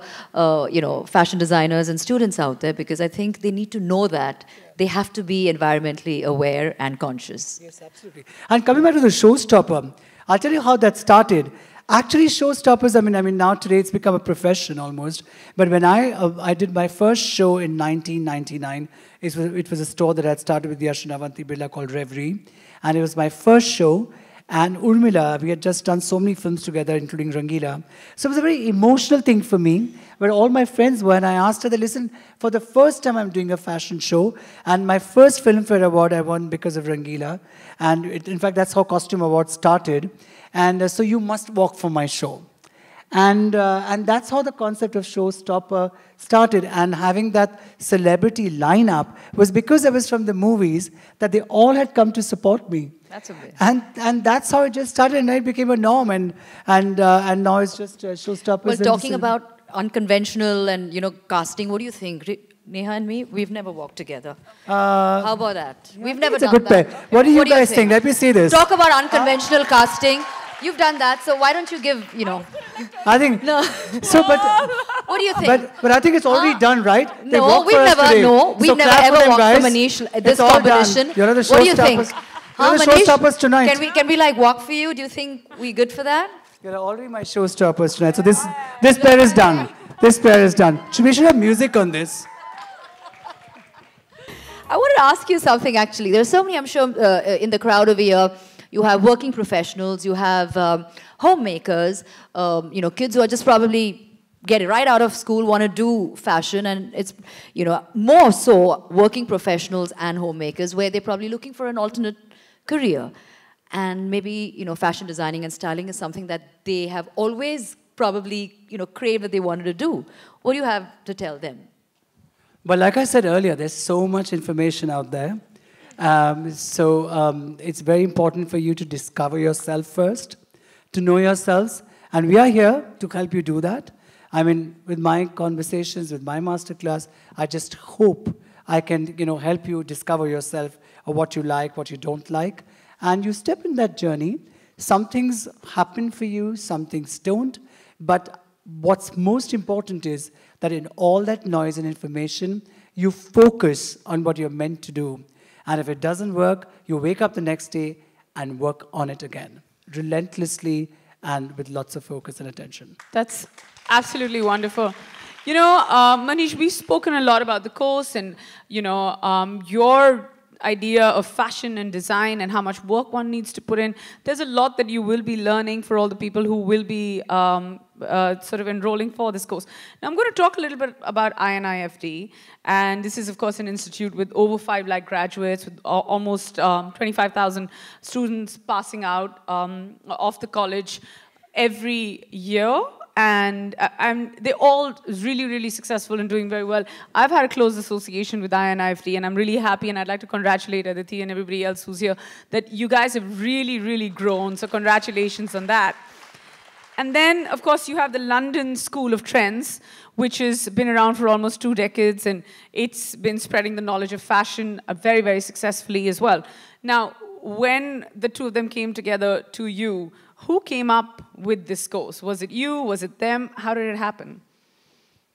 fashion designers and students out there, because I think they need to know that they have to be environmentally aware and conscious. Yes, absolutely. And coming back to the showstopper, I'll tell you how that started. Actually, showstoppers, I mean, now today it's become a profession almost. But when I did my first show in 1999, it was a store that I had started with Yash and Avanti Birla called Reverie. And it was my first show. And Urmila, we had just done so many films together, including Rangila. So it was a very emotional thing for me, where all my friends were, and I asked her, listen, for the first time I'm doing a fashion show, and my first Filmfare Award I won because of Rangila. And in fact, that's how Costume Awards started. And so you must walk for my show. And that's how the concept of Showstopper started. And having that celebrity lineup was because I was from the movies that they all had come to support me. That's amazing. And that's how it just started, and it became a norm. And now it's just Showstoppers. Well, talking about unconventional and casting, what do you think? Neha and me, we've never walked together. How about that? We've never done that. It's a good pair. What do you guys think? Let me see this. Talk about unconventional casting. You've done that, so why don't you give, I think... No. So, but... What do you think? But I think it's already done, right? No, we've never ever walked for Manish this competition. You're the what do you think? You're the showstoppers tonight. Can we walk for you? Do you think we're good for that? You're already my showstoppers tonight. So this pair is done. This pair is done. We should have music on this. I wanted to ask you something, actually. There's so many, I'm sure, in the crowd over here. You have working professionals, you have homemakers, kids who are just probably get it right out of school, want to do fashion, and it's, you know, more so working professionals and homemakers where they're probably looking for an alternate career. And maybe, you know, fashion designing and styling is something that they have always probably, you know, craved that they wanted to do. What do you have to tell them? But like I said earlier, there's so much information out there. It's very important for you to discover yourself first, to know yourselves. And we are here to help you do that. I mean, with my conversations, with my masterclass, I just hope I can, you know, help you discover yourself, or what you like, what you don't like. And you step in that journey. Some things happen for you, some things don't. But what's most important is that in all that noise and information, you focus on what you're meant to do. And if it doesn't work, you wake up the next day and work on it again, relentlessly and with lots of focus and attention. That's absolutely wonderful. You know, Manish, we've spoken a lot about the course and, you know, your idea of fashion and design and how much work one needs to put in. There's a lot that you will be learning for all the people who will be sort of enrolling for this course. Now, I'm going to talk a little bit about INIFD. And this is, of course, an institute with over 5 lakh graduates, with almost 25,000 students passing out of the college every year. And they're all really, really successful and doing very well. I've had a close association with INIFD, and I'm really happy, and I'd like to congratulate Aditi and everybody else who's here, that you guys have really, really grown, so congratulations on that. And then, of course, you have the London School of Trends, which has been around for almost 2 decades, and it's been spreading the knowledge of fashion very, very successfully as well. Now, when the two of them came together to you, who came up with this course? Was it you? Was it them? How did it happen?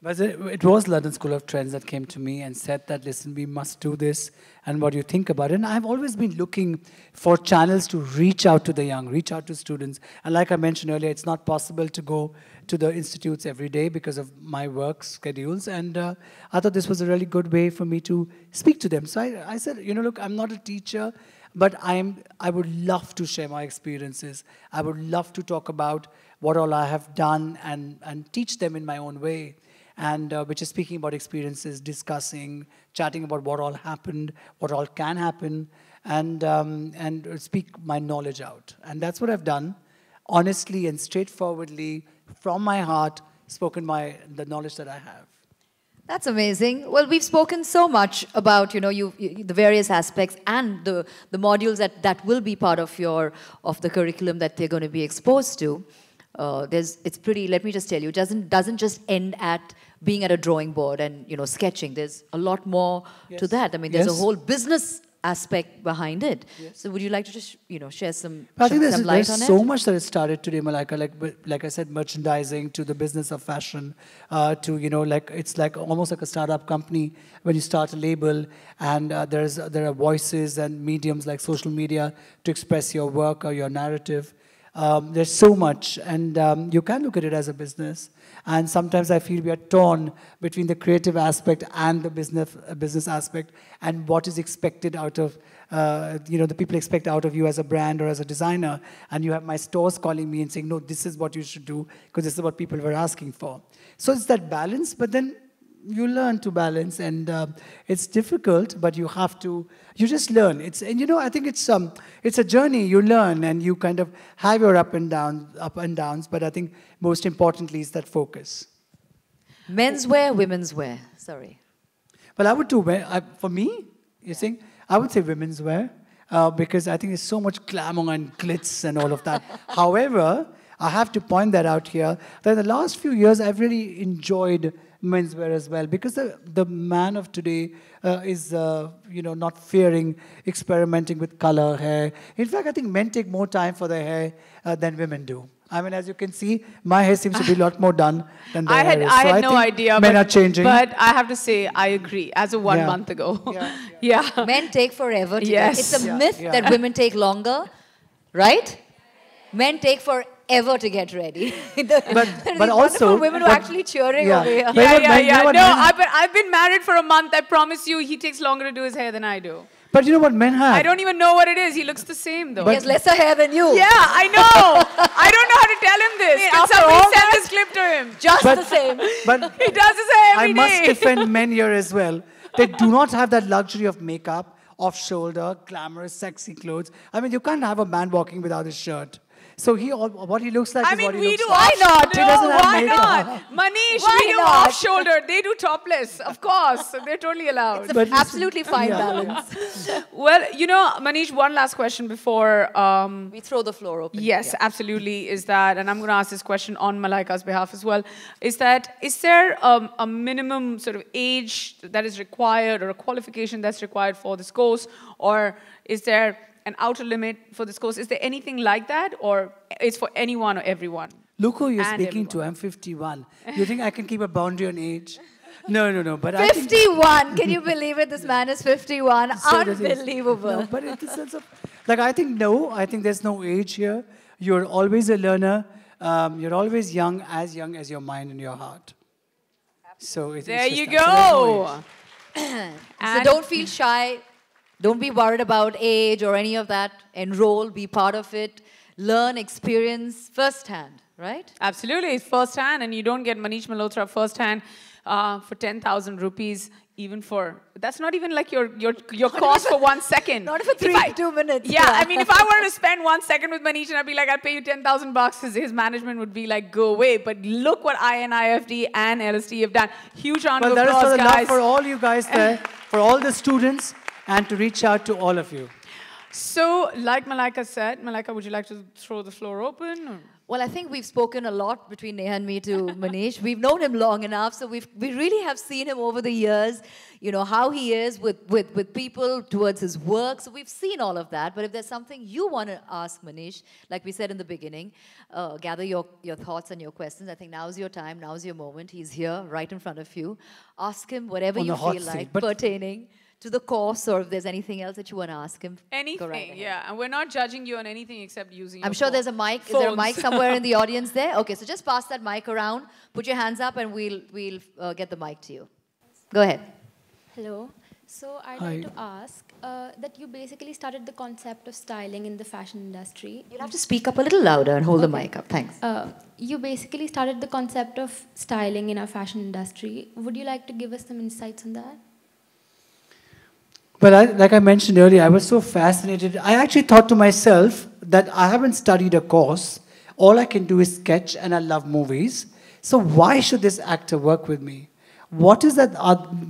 It was London School of Trends that came to me and said that, listen, we must do this, and what do you think about it? And I've always been looking for channels to reach out to the young, reach out to students. And like I mentioned earlier, it's not possible to go to the institutes every day because of my work schedules. And I thought this was a really good way for me to speak to them. So I said, you know, look, I'm not a teacher, but I would love to share my experiences. I would love to talk about what all I have done and teach them in my own way. And which is speaking about experiences, discussing, chatting about what all happened, what all can happen, and speak my knowledge out. And that's what I've done, honestly and straightforwardly, from my heart, spoken the knowledge that I have. That's amazing. Well, we've spoken so much about, you know, the various aspects and the modules that will be part of the curriculum that they're going to be exposed to. It's pretty, let me just tell you, it doesn't just end at being at a drawing board and, you know, sketching. There's a lot more to that. I mean, there's a whole business aspect behind it. Yes. So would you like to just, you know, share some light on it? I think there's so much that has started today, Malaika, like I said, merchandising to the business of fashion, to, you know, like it's like almost like a startup company when you start a label, and there are voices and mediums like social media to express your work or your narrative. There's so much, and you can look at it as a business. And sometimes I feel we are torn between the creative aspect and the business aspect, and what is expected out of, you know, the people expect out of you as a brand or as a designer. And you have my stores calling me and saying, no, this is what you should do, because this is what people were asking for. So it's that balance, but then you learn to balance, and it's difficult, but you just learn. And you know, I think it's a journey. You learn, and you kind of have your up and downs, but I think most importantly is that focus. Menswear, women's wear. Sorry. Well, I would do, for me, you think, I would say women's wear, because I think there's so much glamour and glitz and all of that. However, I have to point that out here, that in the last few years, I've really enjoyed menswear as well, because the man of today is, you know, not fearing experimenting with color, hair. In fact, I think men take more time for their hair than women do. I mean, as you can see, my hair seems to be a lot more done than their hair is. I had no idea. Men are changing. But I have to say, I agree, as of 1 month ago. Yeah. Men take forever to get. It's a myth that women take longer, right? Men take forever to get ready. but also women were actually cheering over here. No, I've been married for a month. I promise you, he takes longer to do his hair than I do. But you know what men have? I don't even know what it is. He looks the same though. He has lesser hair than you. Yeah, I know. I don't know how to tell him this. Can after somebody all send that- this clip to him? Just But- the same. But He does his hair I every must day. defend men here as well. They do not have that luxury of makeup, off-shoulder, glamorous, sexy clothes. I mean, you can't have a man walking without his shirt. So what he looks like I is mean, what he we looks do like. off. He doesn't have why makeup. not? Manish, Why we do not? off-shoulder. They do topless. Of course, they're totally allowed. But Absolutely fine yeah. balance. Well, you know, Manish, one last question before. We throw the floor open. Yes, Yeah. absolutely. Is that, and I'm going to ask this question on Malaika's behalf as well. Is there a minimum sort of age that is required or a qualification that's required for this course, or is there an outer limit for this course? Is there anything like that, or it's for anyone or everyone? Look who you're And speaking to. everyone. I'm 51. You think I can keep a boundary on age? No. But I think 51. Can you believe it? This man is 51. So that is- Unbelievable. No, but in the sense of, like, I think no. I think there's no age here. You're always a learner. You're always young as your mind and your heart. So it's There just you that. So there's no go. age. So don't feel shy. Don't be worried about age or any of that. Enroll, be part of it. Learn, experience firsthand, right? Absolutely, it's first hand, and you don't get Manish Malhotra first hand for 10,000 rupees, even for, that's not even like your cost for 1 second. Not for If 2 minutes. Yeah, I mean, if I were to spend 1 second with Manish and I'd be like, I'll pay you 10,000 bucks, his management would be like, go away. But look what INIFD and LSD have done. Huge round Well, of that is for applause, the love guys. for all you guys there, for all the students, and to reach out to all of you. So, like Malaika said, Malaika, would you like to throw the floor open? Or? Well, I think we've spoken a lot between Neha and me to Manish. We've known him long enough, so we really have seen him over the years, you know, how he is with people towards his work. So we've seen all of that. But if there's something you want to ask Manish, like we said in the beginning, gather your thoughts and your questions. I think now's your time, now's your moment. He's here right in front of you. Ask him whatever On you the hot feel seat, like but- pertaining to the course, or if there's anything else that you want to ask him. go right Anything, ahead. yeah. And we're not judging you on anything except using I'm your sure phone. there's a mic. Is there a mic Phones. somewhere in the audience there? Okay, so just pass that mic around. Put your hands up and we'll get the mic to you. Go ahead. Hello. So I'd Hi. like to ask that you basically started the concept of styling in the fashion industry. You'll have to speak up a little louder and hold the mic up. Thanks. You basically started the concept of styling in our fashion industry. Would you like to give us some insights on that? Well, like I mentioned earlier, I was so fascinated. I actually thought to myself that I haven't studied a course. All I can do is sketch, and I love movies. So why should this actor work with me? What is that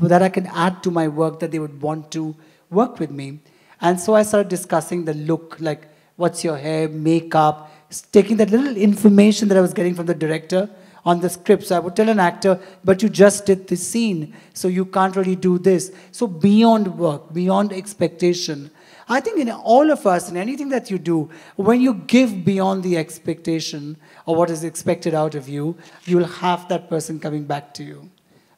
that I can add to my work that they would want to work with me? And so I started discussing the look, like what's your hair, makeup, taking that little information that I was getting from the director on the script. So I would tell an actor, but you just did this scene, so you can't really do this. So beyond work, beyond expectation. I think in all of us, in anything that you do, when you give beyond the expectation or what is expected out of you, you'll have that person coming back to you.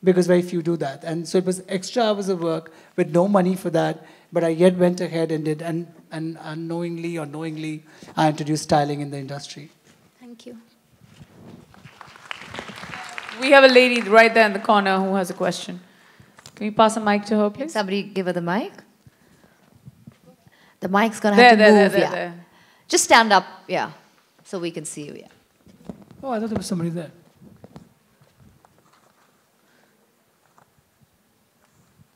Because very few do that. And so it was extra hours of work with no money for that, but I yet went ahead and did, and unknowingly or knowingly, I introduced styling in the industry. Thank you. We have a lady right there in the corner who has a question. Can we pass a mic to her, Can please? somebody give her the mic? The mic's going to have to move, yeah. there. Just stand up, yeah, so we can see you, yeah. Oh, I thought there was somebody there.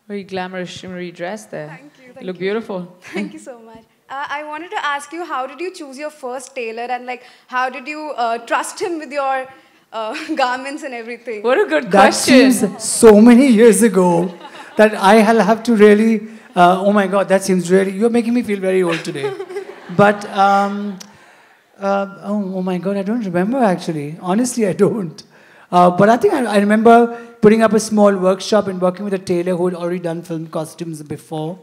Very glamorous, shimmery dress there. Thank you. You look beautiful. Thank you so much. I wanted to ask you, how did you choose your first tailor, and like, how did you trust him with your garments and everything? What a good That question. seems so many years ago that I'll have to really, oh my God, that seems really, you're making me feel very old today. But, oh my God, I don't remember actually. Honestly, I don't. But I think I remember putting up a small workshop and working with a tailor who had already done film costumes before.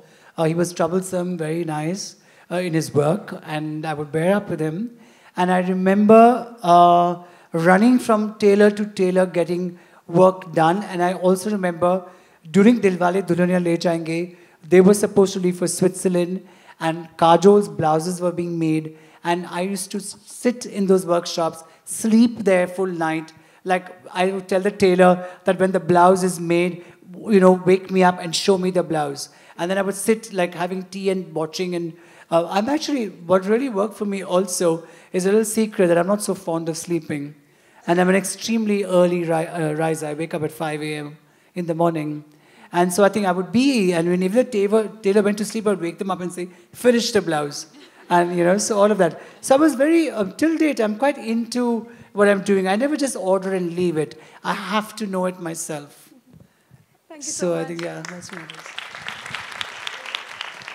He was troublesome, very nice in his work, and I would bear up with him. And I remember running from tailor to tailor, getting work done. And I also remember during Dilwale Dulhaniya Le Jayenge, they were supposed to leave for Switzerland, and Kajol's blouses were being made. And I used to sit in those workshops, sleep there full night. Like I would tell the tailor that when the blouse is made, you know, wake me up and show me the blouse. And then I would sit like having tea and watching. And I'm actually, what really worked for me also is a little secret that I'm not so fond of sleeping. And I'm an extremely early riser. I wake up at 5 a.m. in the morning. And so I think I would be, and whenever Taylor went to sleep, I would wake them up and say, finish the blouse. And, you know, so all of that. So I was very, till date, I'm quite into what I'm doing. I never just order and leave it. I have to know it myself. Thank you so much. I think, yeah, that's what it is.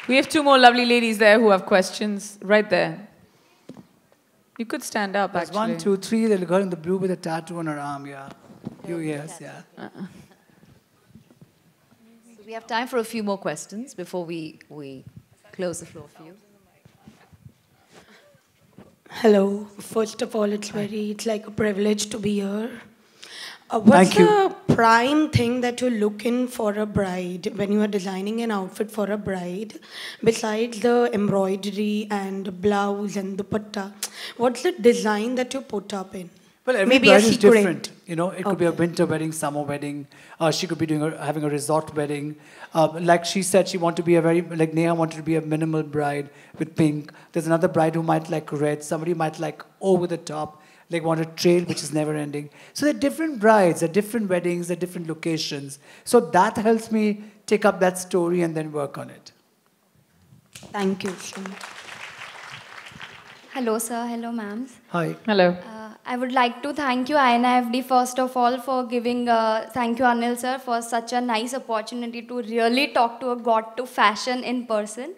We have 2 more lovely ladies there who have questions. Right there. You could stand up, There's actually. 1, 2, 3, the girl in the blue with a tattoo on her arm, yeah. You, yes, yeah. We have time for a few more questions before we close the floor for you. Hello. First of all, it's like a privilege to be here. What's Thank you. the prime thing that you look in for a bride when you are designing an outfit for a bride, besides the embroidery and blouse and dupatta? What's the design that you put up in? Well, every Maybe bride a is secret. different. You know, it could be a winter wedding, summer wedding. She could be having a resort wedding. Like she said, she wanted to be like Neha wanted to be a minimal bride with pink. There's another bride who might like red. Somebody might like over the top, like want a trail which is never ending. So there are different brides, there are different weddings, there are different locations. So that helps me take up that story and then work on it. Thank you so much. Hello, sir. Hello, ma'ams. Hi. Hello. I would like to thank you, INFD, first of all, for giving, thank you, Anil, sir, for such a nice opportunity to really talk to a god to fashion in person.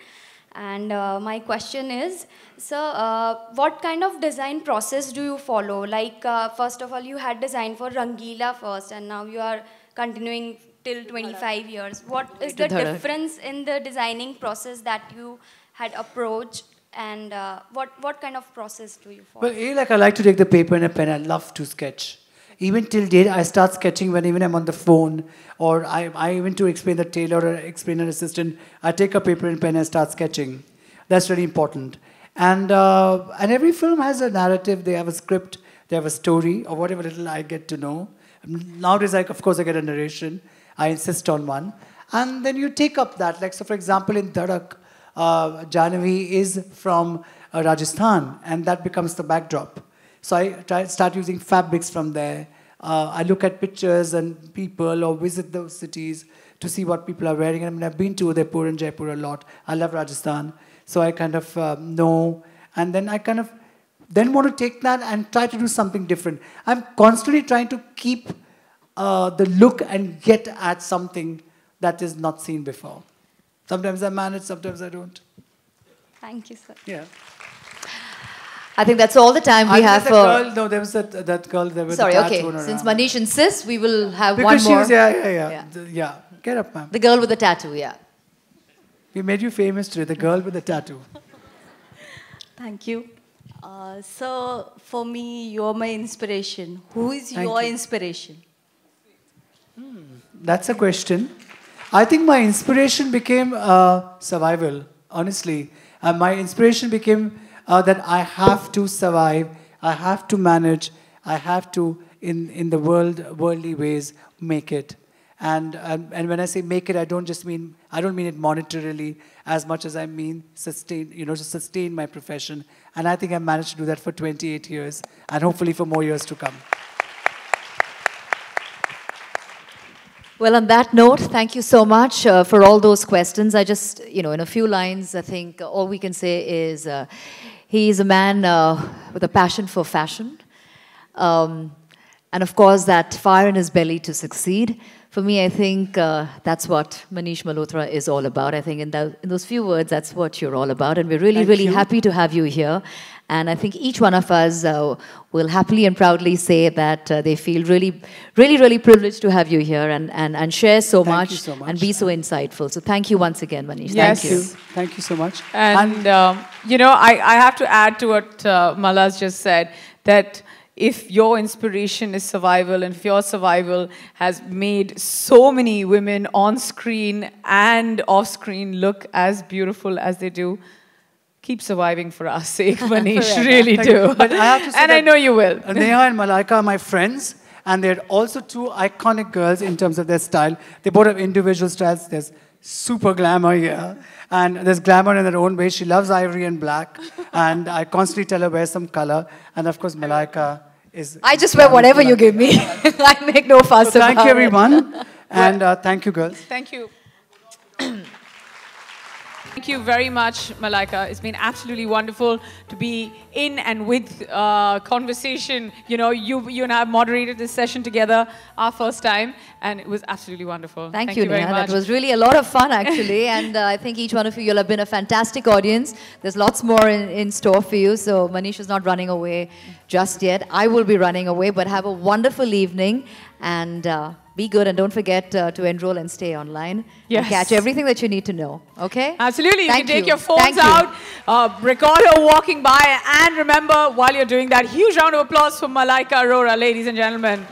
And my question is, sir, what kind of design process do you follow? Like, first of all, you had designed for Rangila first, and now you are continuing till 25 years. What is the difference in the designing process that you had approached? And what kind of process do you follow? Well, like I like to take the paper and a pen. I love to sketch. Even till date, I start sketching when even I'm on the phone, or I even to explain the tailor or explain an assistant, I take a paper and pen and start sketching. That's really important. And every film has a narrative. They have a script. They have a story, or whatever little I get to know. Nowadays, of course, I get a narration. I insist on one. And then you take up that. Like, so for example, in Dhadak, Jahnavi is from Rajasthan, and that becomes the backdrop. So I start using fabrics from there. I look at pictures and people, or visit those cities to see what people are wearing. I mean, I've been to Udaipur and Jaipur a lot. I love Rajasthan, so I kind of know, and then I kind of then want to take that and try to do something different. I'm constantly trying to keep the look and get at something that is not seen before. Sometimes I manage, sometimes I don't. Thank you, sir. Yeah. I think that's all the time we have for... Girl, no, there was that girl there with Sorry, the okay. tattoo on her Since arm. Manish insists, we will have Because one more. she was, yeah. Get up, ma'am. The girl with the tattoo, yeah. We made you famous today, the girl with the tattoo. Thank you. So, for me, you're my inspiration. Who is Thank your you. inspiration? That's a question. I think my inspiration became survival, honestly. My inspiration became that I have to survive, I have to manage, I have to, in the worldly ways, make it. And when I say make it, I don't mean it monetarily as much as I mean sustain, to sustain my profession. And I think I managed to do that for 28 years, and hopefully for more years to come. Well, on that note, thank you so much for all those questions. I just, in a few lines, I think all we can say is he is a man with a passion for fashion. And of course, that fire in his belly to succeed. For me, I think that's what Manish Malhotra is all about. I think in those few words, that's what you're all about. And we're really happy to have you here. And I think each one of us will happily and proudly say that they feel really privileged to have you here and share so much and be so insightful. So thank you once again, Manish. Yes. Thank you. Thank you so much. And, I have to add to what Mala's just said, that if your inspiration is survival, and if your survival has made so many women on screen and off screen look as beautiful as they do, keep surviving for our sake, Manish. Really do. But I have to say and I know you will. Neha and Malaika are my friends, and they're also two iconic girls in terms of their style. They both have individual styles. There's super glamour here. And there's glamour in her own way. She loves ivory and black. And I constantly tell her, wear some color. And of course, Malaika is... I just wear whatever you give me. I make no fuss So about thank you, it. everyone. And thank you, girls. Thank you. Thank you very much, Malaika. It's been absolutely wonderful to be in and with conversation. You know, you and I have moderated this session together our first time, and it was absolutely wonderful. Thank you, very Neha. much. That was really a lot of fun, actually. And I think each one of you, you'll have been a fantastic audience. There's lots more in store for you. So Manish is not running away just yet. I will be running away, but have a wonderful evening. And be good, and don't forget to enroll and stay online. Yes. And catch everything that you need to know. Okay? Absolutely. You Thank can take you. your phones Thank you. out, record her walking by, and remember, while you're doing that, huge round of applause for Malaika Arora, ladies and gentlemen.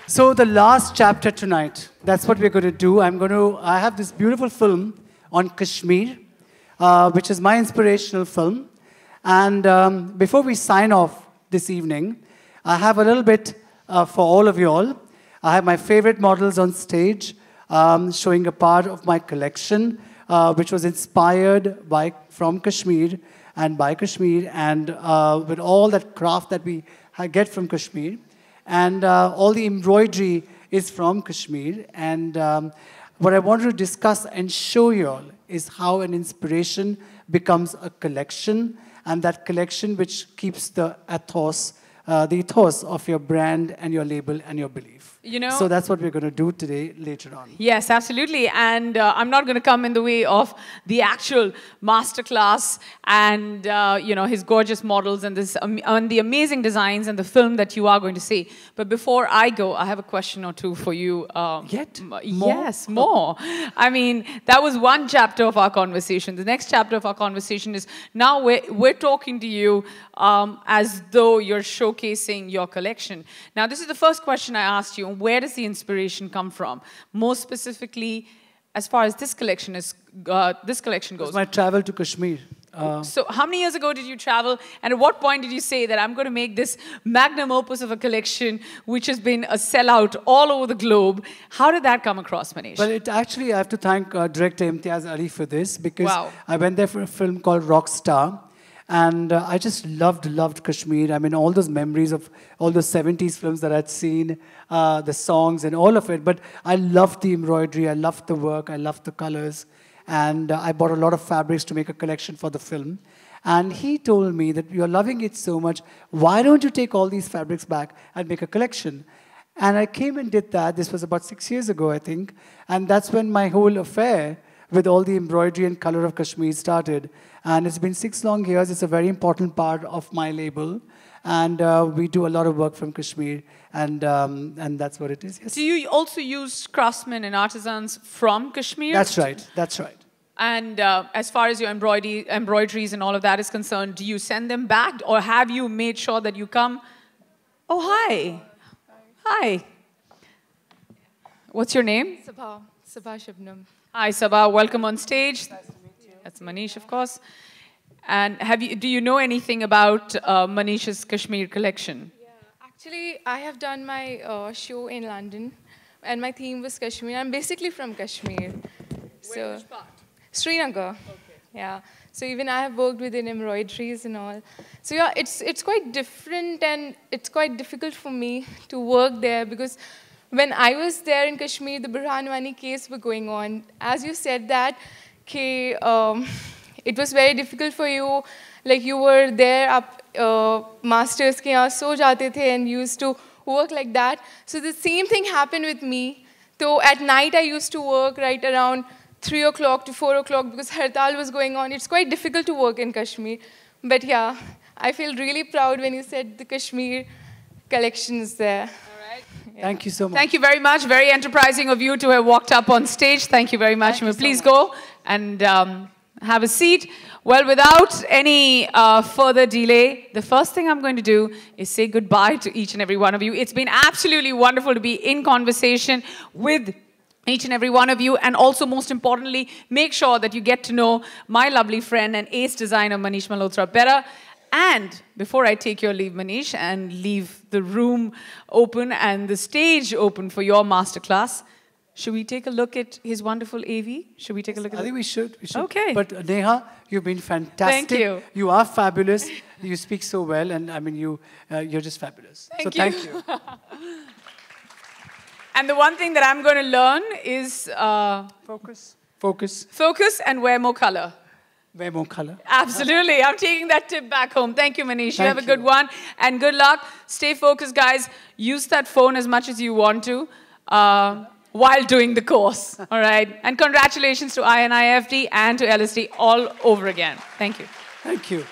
So the last chapter tonight, that's what we're going to do. I have this beautiful film on Kashmir, which is my inspirational film. And before we sign off this evening, I have a little bit for all of you all. I have my favorite models on stage, showing a part of my collection, which was inspired from Kashmir and by Kashmir, and with all that craft that we get from Kashmir. And all the embroidery is from Kashmir. And what I wanted to discuss and show you all is how an inspiration becomes a collection, and that collection which keeps the ethos of your brand and your label and your belief. You know, so that's what we're going to do today, later on. Yes, absolutely. And I'm not going to come in the way of the actual masterclass and, you know, his gorgeous models and, and the amazing designs and the film that you are going to see. But before I go, I have a question or two for you. Yet? More? Yes, more. I mean, that was one chapter of our conversation. The next chapter of our conversation is now we're talking to you as though you're showcasing your collection. Now, this is the first question I asked you. Where does the inspiration come from? More specifically, as far as this collection goes. It was my travel to Kashmir. So how many years ago did you travel? And at what point did you say that I'm going to make this magnum opus of a collection which has been a sellout all over the globe? How did that come across, Manish? Well, I have to thank director Imtiaz Ali for this, because Wow. I went there for a film called Rockstar. And I just loved Kashmir. I mean, all those memories of all those 70s films that I'd seen, the songs and all of it. But I loved the embroidery, I loved the work, I loved the colors. And I bought a lot of fabrics to make a collection for the film. And he told me that you're loving it so much, why don't you take all these fabrics back and make a collection? And I came and did that. This was about 6 years ago, I think. And that's when my whole affair with all the embroidery and color of Kashmir started. And it's been 6 long years. It's a very important part of my label. And we do a lot of work from Kashmir. And that's what it is. Yes. Do you also use craftsmen and artisans from Kashmir? That's right. That's right. And as far as your embroideries and all of that is concerned, do you send them back? Or have you made sure that you come? Oh, hi. Hi. What's your name? Sabha Shabnam. Hi, Sabha. Welcome on stage. Nice to meet you. That's Manish, of course. And do you know anything about Manish's Kashmir collection? Yeah, actually, I have done my show in London, and my theme was Kashmir. I'm basically from Kashmir. Which part? Srinagar. Okay. Yeah. So even I have worked within embroideries and all. So yeah, it's quite different, and it's quite difficult for me to work there, because when I was there in Kashmir, the Burhanwani case were going on. As you said that, it was very difficult for you. Like you were there up masters ke yahan so jate the and used to work like that. So the same thing happened with me. So at night I used to work right around 3 o'clock to 4 o'clock because hartal was going on. It's quite difficult to work in Kashmir. But yeah, I feel really proud when you said the Kashmir collection is there. Yeah. Thank you so much. Thank you very much. Very enterprising of you to have walked up on stage. Thank you very much. Please go and have a seat. Well, without any further delay, the first thing I'm going to do is say goodbye to each and every one of you. It's been absolutely wonderful to be in conversation with each and every one of you, and also, most importantly, make sure that you get to know my lovely friend and ace designer, Manish Malhotra, better. And before I take your leave, Manish, and leave the room open and the stage open for your masterclass, Should we take a look at his wonderful AV? Should we take a look at I think we should. Okay. But Neha, you've been fantastic. Thank you. You are fabulous. You speak so well, and I mean, you're just fabulous. Thank you. And the one thing that I'm going to learn is focus and wear more color. Wear more color. Absolutely. I'm taking that tip back home. Thank you, Manish. You have a good one. And good luck. Stay focused, guys. Use that phone as much as you want to while doing the course. All right. And congratulations to INIFD and to LSD all over again. Thank you. Thank you.